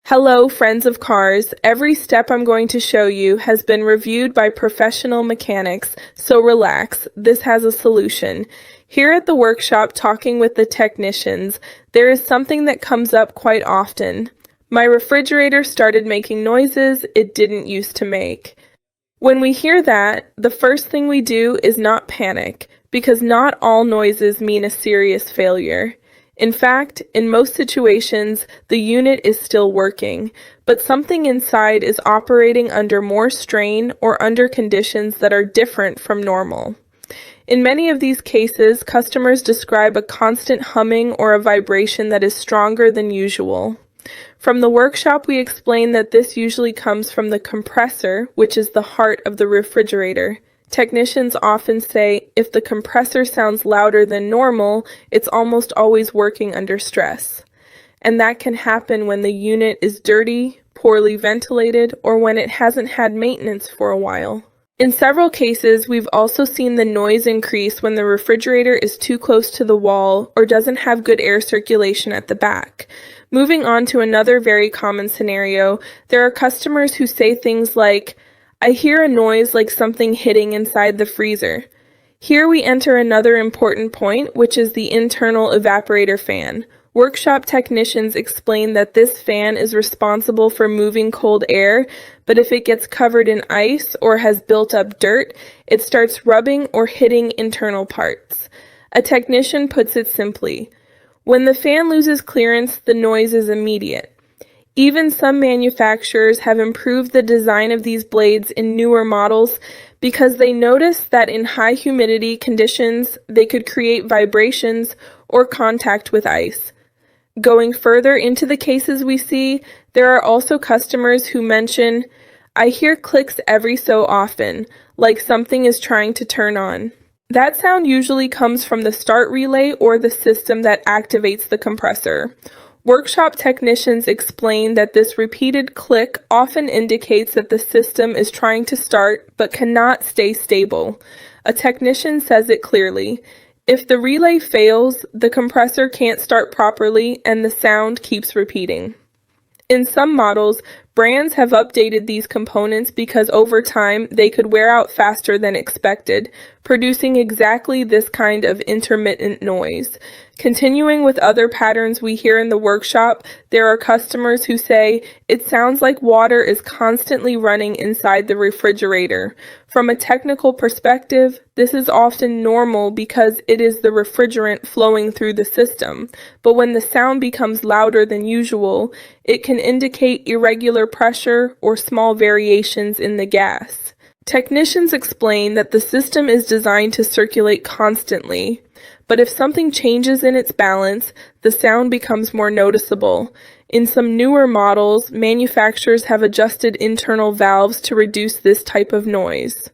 Hello, friends of cars. Every step I'm going to show you has been reviewed by professional mechanics, so relax, this has a solution. Here at the workshop, talking with the technicians, there is something that comes up quite often. My refrigerator started making noises it didn't used to make. When we hear that, the first thing we do is not panic, because not all noises mean a serious failure. In fact, in most situations, the unit is still working, but something inside is operating under more strain or under conditions that are different from normal. In many of these cases, customers describe a constant humming or a vibration that is stronger than usual. From the workshop, we explain that this usually comes from the compressor, which is the heart of the refrigerator. Technicians often say if the compressor sounds louder than normal, it's almost always working under stress. And that can happen when the unit is dirty, poorly ventilated, or when it hasn't had maintenance for a while. In several cases, we've also seen the noise increase when the refrigerator is too close to the wall or doesn't have good air circulation at the back. Moving on to another very common scenario, there are customers who say things like, "I hear a noise like something hitting inside the freezer." Here we enter another important point, which is the internal evaporator fan. Workshop technicians explain that this fan is responsible for moving cold air, but if it gets covered in ice or has built up dirt, it starts rubbing or hitting internal parts. A technician puts it simply, when the fan loses clearance, the noise is immediate. Even some manufacturers have improved the design of these blades in newer models because they noticed that in high humidity conditions, they could create vibrations or contact with ice. Going further into the cases we see, there are also customers who mention, "I hear clicks every so often, like something is trying to turn on." That sound usually comes from the start relay or the system that activates the compressor. Workshop technicians explain that this repeated click often indicates that the system is trying to start but cannot stay stable. A technician says it clearly. If the relay fails, the compressor can't start properly and the sound keeps repeating. In some models, brands have updated these components because over time they could wear out faster than expected, producing exactly this kind of intermittent noise. Continuing with other patterns we hear in the workshop, there are customers who say, "It sounds like water is constantly running inside the refrigerator." From a technical perspective, this is often normal because it is the refrigerant flowing through the system, but when the sound becomes louder than usual, it can indicate irregular pressure or small variations in the gas. Technicians explain that the system is designed to circulate constantly, but if something changes in its balance, the sound becomes more noticeable. In some newer models, manufacturers have adjusted internal valves to reduce this type of noise.